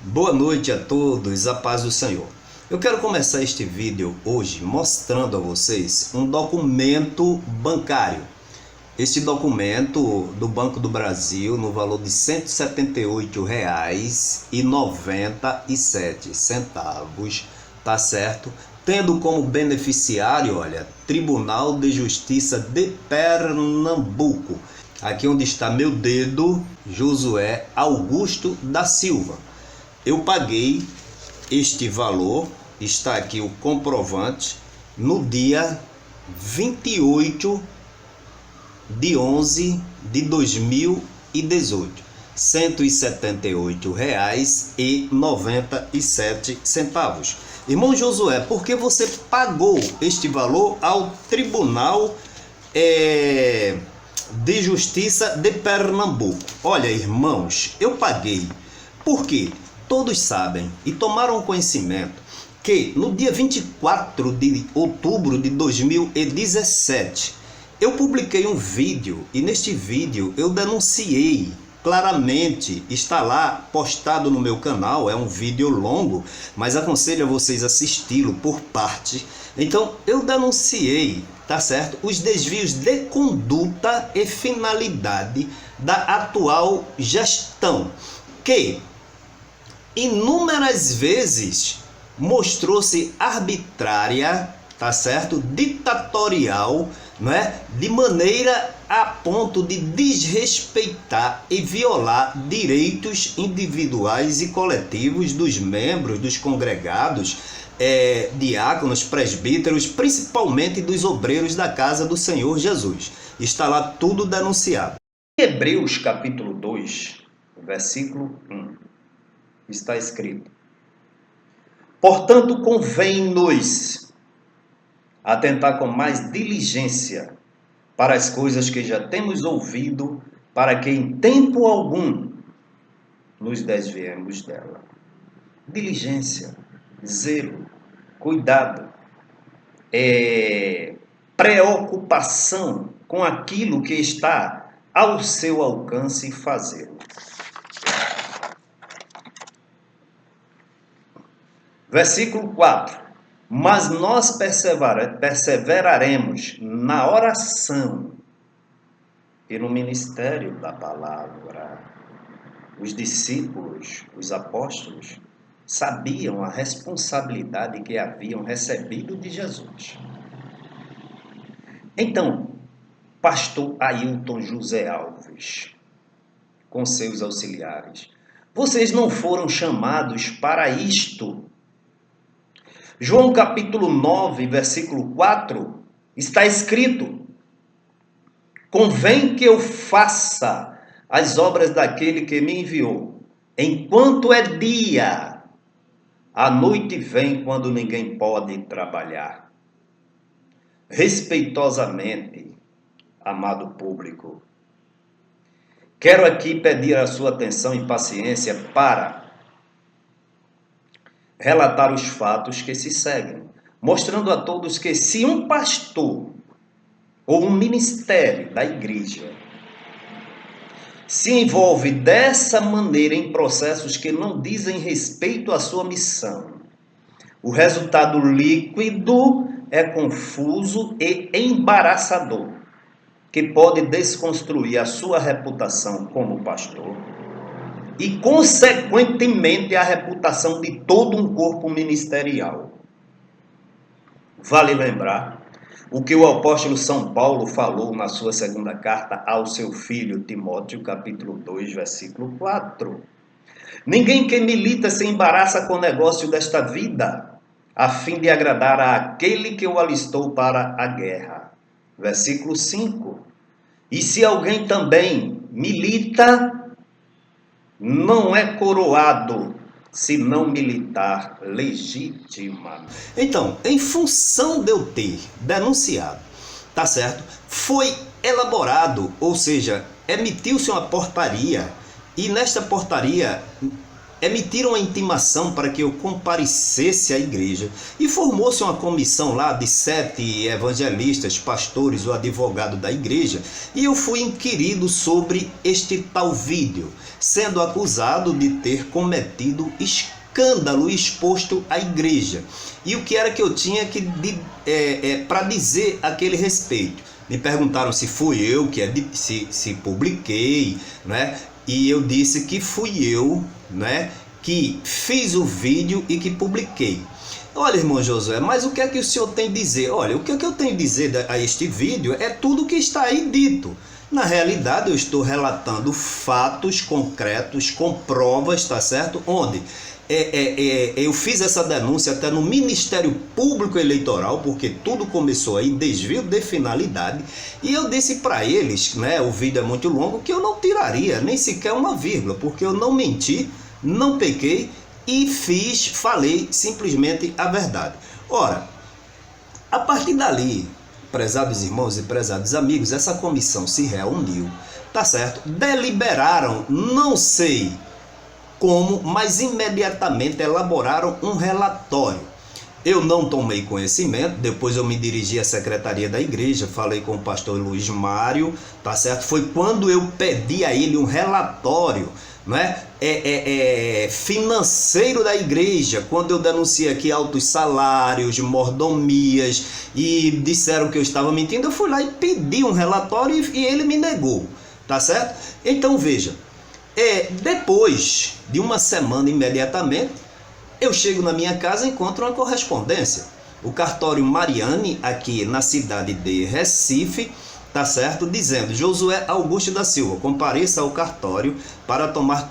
Boa noite a todos, a paz do Senhor. Eu quero começar este vídeo hoje mostrando a vocês um documento bancário. Este documento do Banco do Brasil no valor de R$ 178,97, tá certo? Tendo como beneficiário, olha, Tribunal de Justiça de Pernambuco. Aqui onde está meu dedo, Josué Augusto da Silva. Eu paguei este valor, está aqui o comprovante, no dia 28 de 11 de 2018, R$ 178,97. Irmão Josué, por que você pagou este valor ao Tribunal de Justiça de Pernambuco? Olha, irmãos, eu paguei porque todos sabem e tomaram conhecimento que no dia 24 de outubro de 2017 eu publiquei um vídeo e neste vídeo eu denunciei claramente, está lá postado no meu canal, é um vídeo longo, mas aconselho a vocês assisti-lo por parte. Então eu denunciei, tá certo, os desvios de conduta e finalidade da atual gestão, que inúmeras vezes mostrou-se arbitrária, tá certo? Ditatorial, não é? De maneira a ponto de desrespeitar e violar direitos individuais e coletivos dos membros, dos congregados, diáconos, presbíteros, principalmente dos obreiros da casa do Senhor Jesus. Está lá tudo denunciado. Hebreus capítulo 2, versículo 1. Está escrito: portanto, convém-nos atentar com mais diligência para as coisas que já temos ouvido, para que em tempo algum nos desviemos dela. Diligência, zelo, cuidado, preocupação com aquilo que está ao seu alcance fazer. Versículo 4. Mas nós perseveraremos na oração e no ministério da palavra. Os discípulos, os apóstolos, sabiam a responsabilidade que haviam recebido de Jesus. Então, pastor Ailton José Alves, com seus auxiliares, vocês não foram chamados para isto. João capítulo 9, versículo 4, está escrito: convém que eu faça as obras daquele que me enviou, enquanto é dia, a noite vem quando ninguém pode trabalhar. Respeitosamente, amado público, quero aqui pedir a sua atenção e paciência para relatar os fatos que se seguem, mostrando a todos que se um pastor ou um ministério da igreja se envolve dessa maneira em processos que não dizem respeito à sua missão, o resultado líquido é confuso e embaraçador, que pode desconstruir a sua reputação como pastor e, consequentemente, a reputação de todo um corpo ministerial. Vale lembrar o que o apóstolo São Paulo falou na sua segunda carta ao seu filho Timóteo, capítulo 2, versículo 4. Ninguém que milita se embaraça com o negócio desta vida, a fim de agradar àquele que o alistou para a guerra. Versículo 5. E se alguém também milita, não é coroado, se não militar legitimamente. Então, em função de eu ter denunciado, tá certo? Foi elaborado, ou seja, emitiu-se uma portaria, e nesta portaria emitiram a intimação para que eu comparecesse à igreja e formou-se uma comissão lá de 7 evangelistas, pastores, o advogado da igreja, e eu fui inquirido sobre este tal vídeo, sendo acusado de ter cometido escândalo exposto à igreja. E o que era que eu tinha para dizer a aquele respeito? Me perguntaram se fui eu se publiquei, né? E eu disse que fui eu, né, que fiz o vídeo e que publiquei. Olha, irmão Josué, mas o que é que o senhor tem a dizer? Olha, o que é que eu tenho a dizer a este vídeo é tudo o que está aí dito. Na realidade, eu estou relatando fatos concretos, com provas, tá certo? Onde eu fiz essa denúncia até no Ministério Público Eleitoral, porque tudo começou aí, desvio de finalidade, e eu disse para eles, né, o vídeo é muito longo, que eu não tiraria nem sequer uma vírgula, porque eu não menti, não pequei e falei simplesmente a verdade. Ora, a partir dali, prezados irmãos e prezados amigos, essa comissão se reuniu, tá certo? Deliberaram, não sei como, mas imediatamente elaboraram um relatório. Eu não tomei conhecimento, depois eu me dirigi à secretaria da igreja, falei com o pastor Luiz Mário, tá certo? Foi quando eu pedi a ele um relatório, né, financeiro da igreja, quando eu denunciei aqui altos salários, mordomias, e disseram que eu estava mentindo, eu fui lá e pedi um relatório e ele me negou, tá certo? Então veja, depois de uma semana imediatamente, eu chego na minha casa e encontro uma correspondência. O cartório Mariane, aqui na cidade de Recife, tá certo? Dizendo: Josué Augusto da Silva, compareça ao cartório para tomar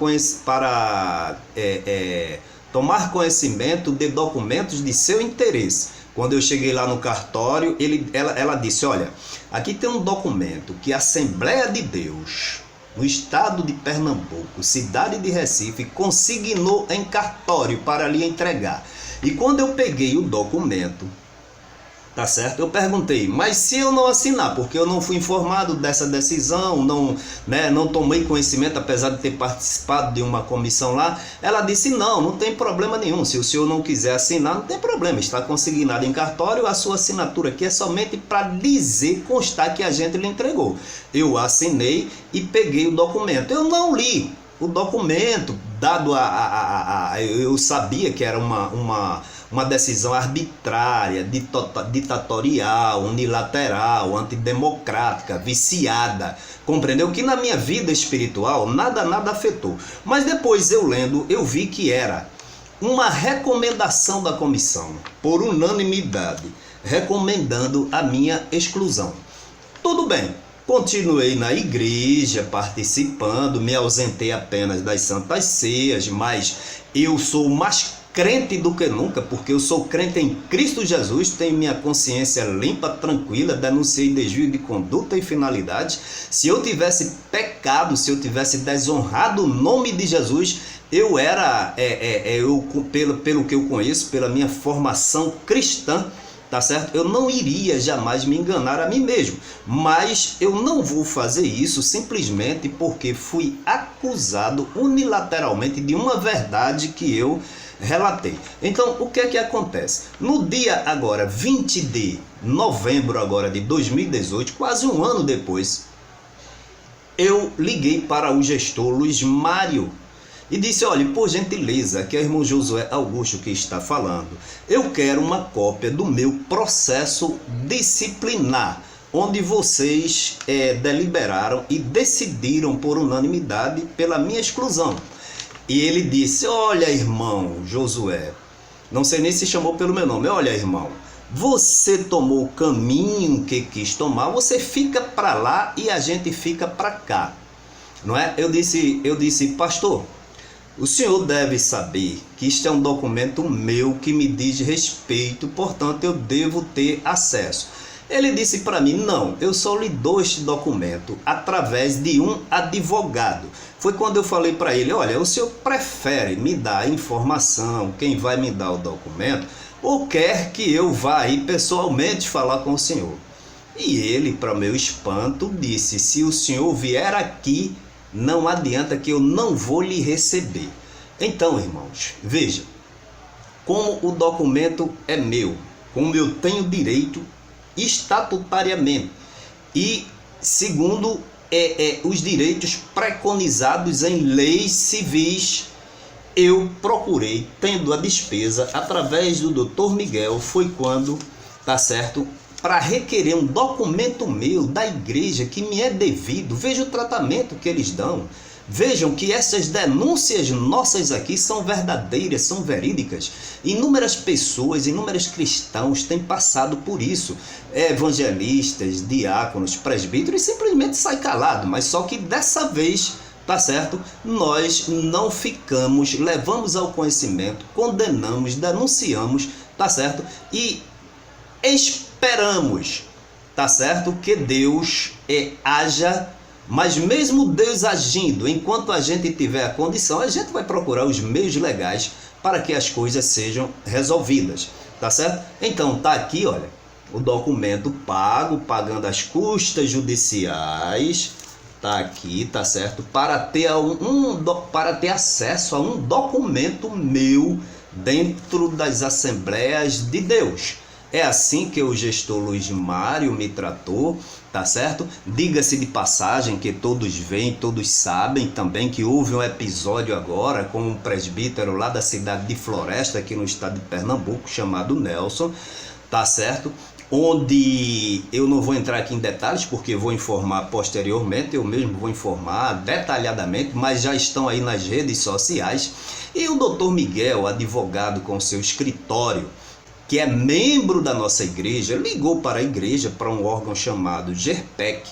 conhecimento de documentos de seu interesse. Quando eu cheguei lá no cartório, ela disse: olha, aqui tem um documento que a Assembleia de Deus, no estado de Pernambuco, cidade de Recife, consignou em cartório para lhe entregar. E quando eu peguei o documento, tá certo? Eu perguntei: mas se eu não assinar, porque eu não fui informado dessa decisão, não tomei conhecimento, apesar de ter participado de uma comissão lá, ela disse: não tem problema nenhum, se o senhor não quiser assinar, não tem problema, está consignado em cartório, a sua assinatura aqui é somente para dizer, constar que a gente lhe entregou. Eu assinei e peguei o documento. Eu não li o documento, dado eu sabia que era uma decisão arbitrária, ditatorial, unilateral, antidemocrática, viciada, compreendeu? Que na minha vida espiritual nada afetou. Mas depois eu lendo, eu vi que era uma recomendação da comissão, por unanimidade, recomendando a minha exclusão. Tudo bem. Continuei na igreja, participando, me ausentei apenas das santas ceias, mas eu sou mais crente do que nunca, porque eu sou crente em Cristo Jesus, tenho minha consciência limpa, tranquila, denunciei desvio de conduta e finalidade. Se eu tivesse pecado, se eu tivesse desonrado o nome de Jesus, eu era, pelo que eu conheço, pela minha formação cristã, tá certo? Eu não iria jamais me enganar a mim mesmo, mas eu não vou fazer isso simplesmente porque fui acusado unilateralmente de uma verdade que eu relatei. Então, o que é que acontece? No dia agora, 20 de novembro agora de 2018, quase um ano depois, eu liguei para o gestor Luiz Mário e disse: olha, por gentileza, que é o irmão Josué Augusto que está falando, eu quero uma cópia do meu processo disciplinar, onde vocês deliberaram e decidiram por unanimidade pela minha exclusão. E ele disse: olha, irmão Josué, não sei nem se chamou pelo meu nome, olha, irmão, você tomou o caminho que quis tomar, você fica para lá e a gente fica para cá, não é? Eu disse: pastor, o senhor deve saber que isto é um documento meu que me diz respeito, portanto eu devo ter acesso. Ele disse para mim: não, eu só lhe dou este documento através de um advogado. Foi quando eu falei para ele: olha, o senhor prefere me dar a informação, quem vai me dar o documento, ou quer que eu vá aí pessoalmente falar com o senhor? E ele, para meu espanto, disse: se o senhor vier aqui, não adianta que eu não vou lhe receber. Então, irmãos, veja, como o documento é meu, como eu tenho direito estatutariamente e segundo os direitos preconizados em leis civis, eu procurei, tendo a despesa, através do Dr. Miguel, foi quando, tá certo, para requerer um documento meu da igreja que me é devido. Veja o tratamento que eles dão. Vejam que essas denúncias nossas aqui são verdadeiras, são verídicas. Inúmeras pessoas, inúmeros cristãos têm passado por isso. Evangelistas, diáconos, presbíteros, simplesmente sai calado. Mas só que dessa vez, tá certo, nós não ficamos, levamos ao conhecimento, condenamos, denunciamos, tá certo, e esperamos, tá certo, que Deus haja. Mas mesmo Deus agindo, enquanto a gente tiver a condição, a gente vai procurar os meios legais para que as coisas sejam resolvidas, tá certo? Então tá aqui, olha, o documento pago, pagando as custas judiciais, tá aqui, tá certo? Para ter acesso a um documento meu dentro das Assembleias de Deus. É assim que o gestor Luiz Mário me tratou, tá certo? Diga-se de passagem que todos veem, todos sabem também que houve um episódio agora com um presbítero lá da cidade de Floresta, aqui no estado de Pernambuco, chamado Nelson, tá certo? Onde eu não vou entrar aqui em detalhes, porque vou informar posteriormente, eu mesmo vou informar detalhadamente, mas já estão aí nas redes sociais. E o Dr. Miguel, advogado com seu escritório, que é membro da nossa igreja, ligou para a igreja, para um órgão chamado GERPEC,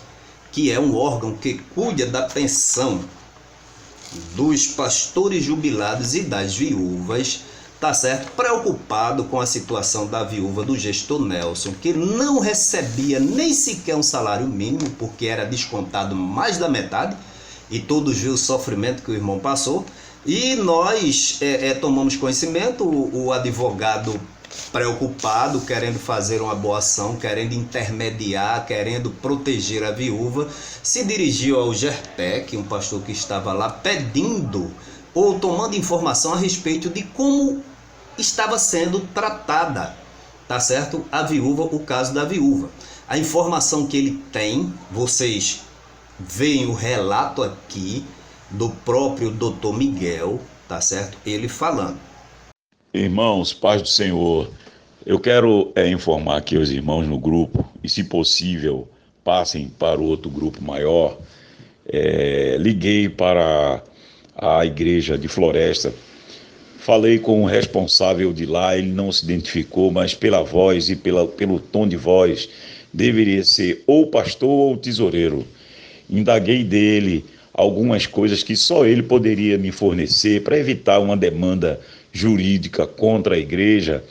que é um órgão que cuida da pensão dos pastores jubilados e das viúvas, tá certo? Preocupado com a situação da viúva do gestor Nelson, que não recebia nem sequer um salário mínimo, porque era descontado mais da metade, e todos viram o sofrimento que o irmão passou, e nós tomamos conhecimento, o advogado preocupado, querendo fazer uma boa ação, querendo intermediar, querendo proteger a viúva, se dirigiu ao GERPEC, um pastor que estava lá, pedindo ou tomando informação a respeito de como estava sendo tratada, tá certo? A viúva, o caso da viúva. A informação que ele tem, vocês veem o relato aqui do próprio Dr. Miguel, tá certo? Ele falando. Irmãos, paz do Senhor, eu quero informar aqui os irmãos no grupo, e se possível, passem para o outro grupo maior. Liguei para a igreja de Floresta, falei com o responsável de lá, ele não se identificou, mas pela voz e pelo tom de voz, deveria ser ou pastor ou tesoureiro. Indaguei dele algumas coisas que só ele poderia me fornecer para evitar uma demanda jurídica contra a igreja.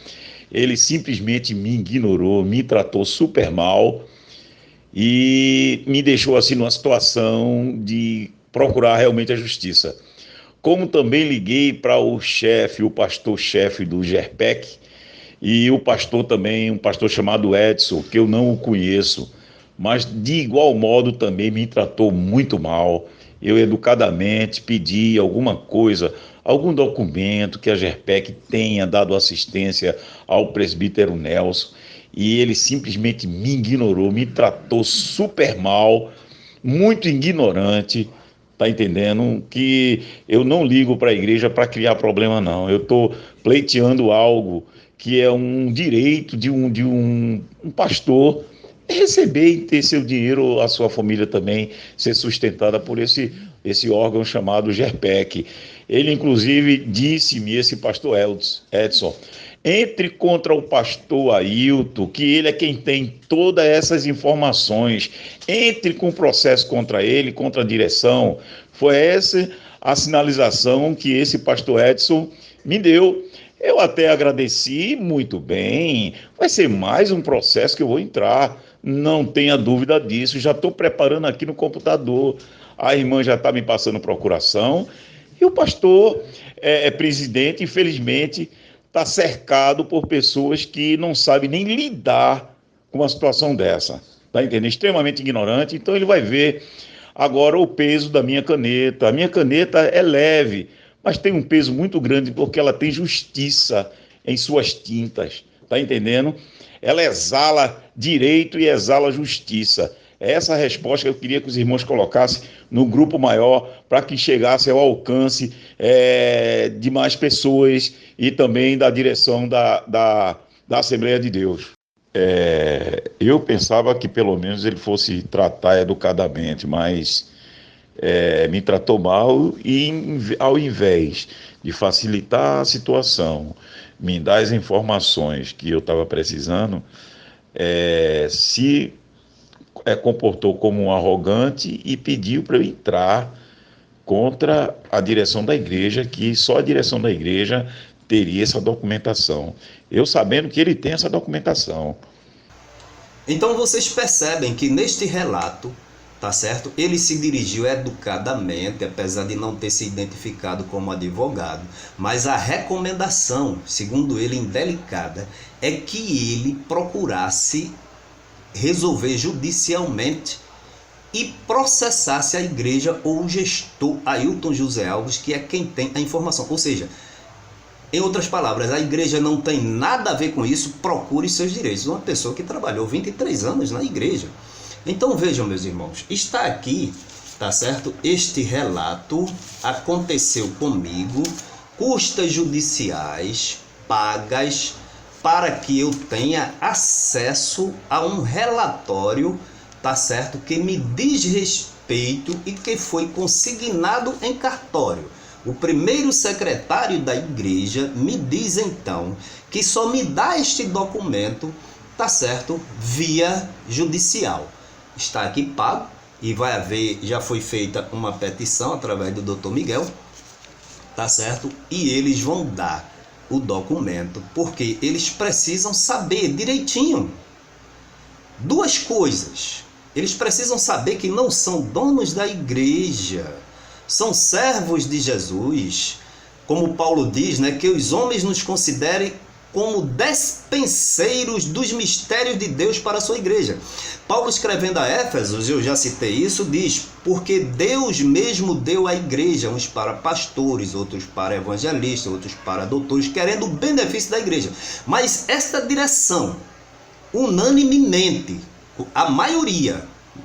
Ele simplesmente me ignorou, me tratou super mal e me deixou assim numa situação de procurar realmente a justiça. Como também liguei para o chefe, o pastor-chefe do GERPEC, e o pastor também, um pastor chamado Edson, que eu não o conheço, mas de igual modo também me tratou muito mal. Eu educadamente pedi alguma coisa, algum documento que a GERPEC tenha dado assistência ao presbítero Nelson, e ele simplesmente me ignorou, me tratou super mal, muito ignorante. Tá entendendo? Que eu não ligo para a igreja para criar problema, não. Eu estou pleiteando algo que é um direito de um pastor receber e ter seu dinheiro, a sua família também ser sustentada por esse órgão chamado GERPEC. Ele, inclusive, disse-me, esse pastor Edson, entre contra o pastor Ailton, que ele é quem tem todas essas informações. Entre com o processo contra ele, contra a direção. Foi essa a sinalização que esse pastor Edson me deu. Eu até agradeci, muito bem. Vai ser mais um processo que eu vou entrar. Não tenha dúvida disso. Já estou preparando aqui no computador. A irmã já está me passando procuração. E o pastor presidente, infelizmente, está cercado por pessoas que não sabem nem lidar com uma situação dessa. Está entendendo? Extremamente ignorante. Então ele vai ver agora o peso da minha caneta. A minha caneta é leve, mas tem um peso muito grande porque ela tem justiça em suas tintas, tá entendendo? Ela exala direito e exala justiça. É essa a resposta que eu queria que os irmãos colocassem no grupo maior, para que chegasse ao alcance de mais pessoas e também da direção da Assembleia de Deus. Eu pensava que pelo menos ele fosse tratar educadamente, mas me tratou mal e, ao invés de facilitar a situação, me dar as informações que eu estava precisando, se comportou como um arrogante e pediu para eu entrar contra a direção da igreja, que só a direção da igreja teria essa documentação. Eu sabendo que ele tem essa documentação. Então vocês percebem que neste relato, tá certo? Ele se dirigiu educadamente, apesar de não ter se identificado como advogado, mas a recomendação, segundo ele, indelicada, é que ele procurasse resolver judicialmente e processasse a igreja ou o gestor Ailton José Alves, que é quem tem a informação. Ou seja, em outras palavras, a igreja não tem nada a ver com isso, procure seus direitos. Uma pessoa que trabalhou 23 anos na igreja. Então vejam, meus irmãos, está aqui, tá certo? Este relato aconteceu comigo, custas judiciais pagas para que eu tenha acesso a um relatório, tá certo? Que me diz respeito e que foi consignado em cartório. O primeiro secretário da igreja me diz então que só me dá este documento, tá certo? Via judicial. Está aqui pago e vai haver, já foi feita uma petição através do Dr. Miguel, tá certo? E eles vão dar o documento porque eles precisam saber direitinho duas coisas. Eles precisam saber que não são donos da igreja, são servos de Jesus, como Paulo diz, né, que os homens nos considerem como despenseiros dos mistérios de Deus para a sua igreja. Paulo, escrevendo a Éfesos, eu já citei isso, diz: porque Deus mesmo deu à igreja, uns para pastores, outros para evangelistas, outros para doutores, querendo o benefício da igreja. Mas esta direção, unanimemente, a maioria,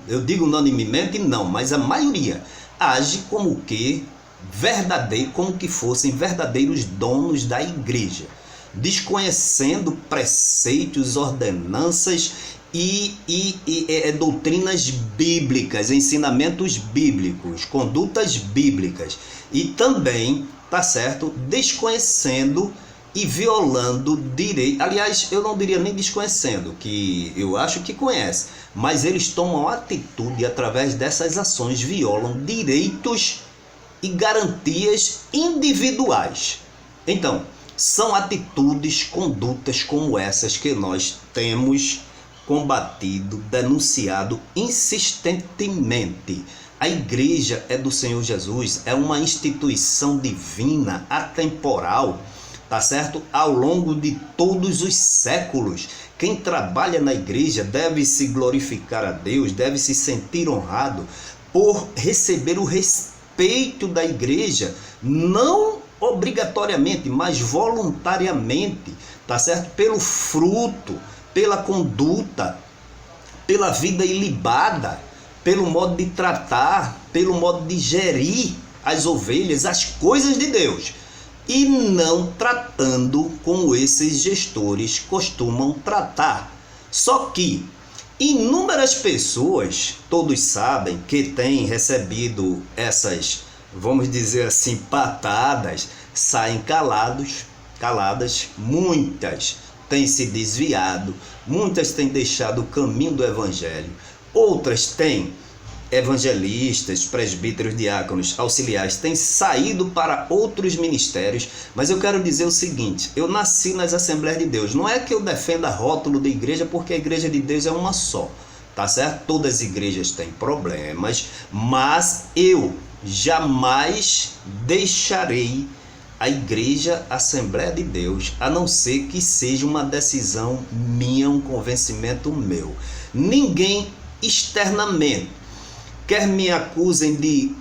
eu digo unanimemente não, mas a maioria, age como que fossem verdadeiros donos da igreja, desconhecendo preceitos, ordenanças e doutrinas bíblicas, ensinamentos bíblicos, condutas bíblicas, e também, tá certo, desconhecendo e violando direito. Aliás, eu não diria nem desconhecendo, que eu acho que conhece, mas eles tomam atitude, através dessas ações violam direitos e garantias individuais. Então, são atitudes, condutas como essas que nós temos combatido, denunciado insistentemente. A igreja é do Senhor Jesus, é uma instituição divina, atemporal, tá certo? Ao longo de todos os séculos, quem trabalha na igreja deve se glorificar a Deus, deve se sentir honrado por receber o respeito da igreja, não obrigatoriamente, mas voluntariamente, tá certo? Pelo fruto, pela conduta, pela vida ilibada, pelo modo de tratar, pelo modo de gerir as ovelhas, as coisas de Deus, e não tratando como esses gestores costumam tratar. Só que inúmeras pessoas, todos sabem, que têm recebido essas, vamos dizer assim, patadas, saem caladas, muitas têm se desviado, muitas têm deixado o caminho do evangelho, outras têm, evangelistas, presbíteros, diáconos, auxiliares, têm saído para outros ministérios. Mas eu quero dizer o seguinte: eu nasci nas Assembleias de Deus, não é que eu defenda rótulo de igreja, porque a igreja de Deus é uma só, tá certo? Todas as igrejas têm problemas, mas eu jamais deixarei a igreja Assembleia de Deus, a não ser que seja uma decisão minha, um convencimento meu. Ninguém externamente quer me acusem de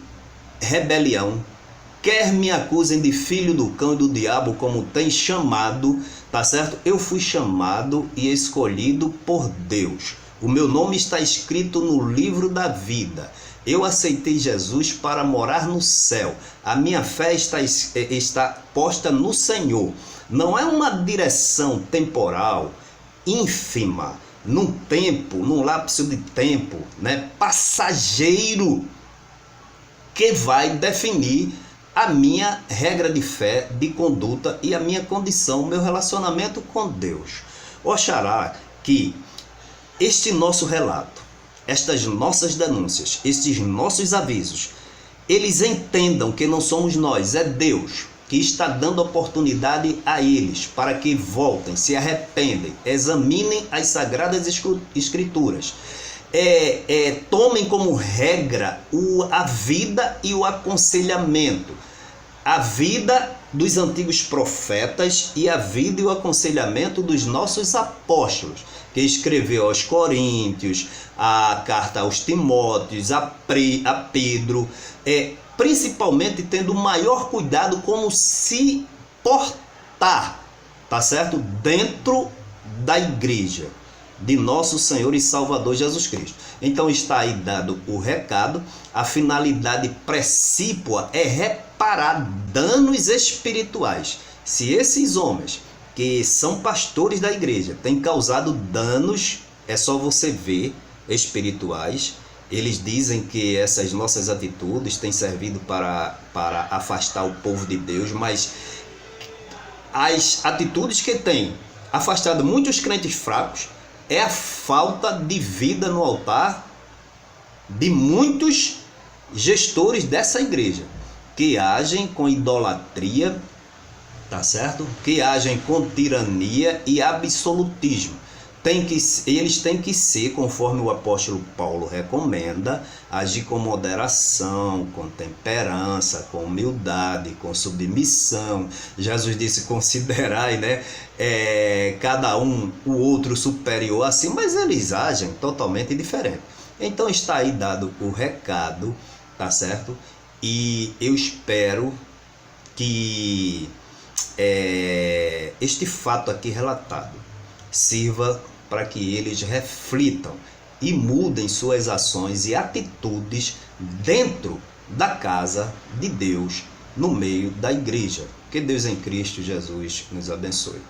rebelião, quer me acusem de filho do cão e do diabo, como tem chamado, tá certo? Eu fui chamado e escolhido por Deus. O meu nome está escrito no livro da vida. Eu aceitei Jesus para morar no céu. A minha fé está posta no Senhor. Não é uma direção temporal, ínfima, num tempo, num lapso de tempo, né, passageiro, que vai definir a minha regra de fé, de conduta e a minha condição, o meu relacionamento com Deus. Oxalá que este nosso relato, estas nossas denúncias, estes nossos avisos, eles entendam que não somos nós, é Deus que está dando oportunidade a eles para que voltem, se arrependem, examinem as Sagradas Escrituras, tomem como regra a vida e o aconselhamento, a vida dos antigos profetas e a vida e o aconselhamento dos nossos apóstolos, que escreveu aos Coríntios, a carta aos Timóteos, a Pedro, principalmente tendo o maior cuidado como se portar, tá certo? Dentro da igreja de nosso Senhor e Salvador Jesus Cristo. Então está aí dado o recado. A finalidade precípua é reparar danos espirituais. Se esses homens que são pastores da igreja têm causado danos, é só você ver, espirituais. Eles dizem que essas nossas atitudes têm servido para afastar o povo de Deus, mas as atitudes que têm afastado muitos crentes fracos é a falta de vida no altar de muitos gestores dessa igreja, que agem com idolatria, tá certo? Que agem com tirania e absolutismo. Eles têm que ser, conforme o apóstolo Paulo recomenda, agir com moderação, com temperança, com humildade, com submissão. Jesus disse: considerai, né, cada um o outro superior a si, mas eles agem totalmente diferente. Então está aí dado o recado, tá certo? E eu espero que este fato aqui relatado sirva para que eles reflitam e mudem suas ações e atitudes dentro da casa de Deus, no meio da igreja. Que Deus em Cristo Jesus nos abençoe.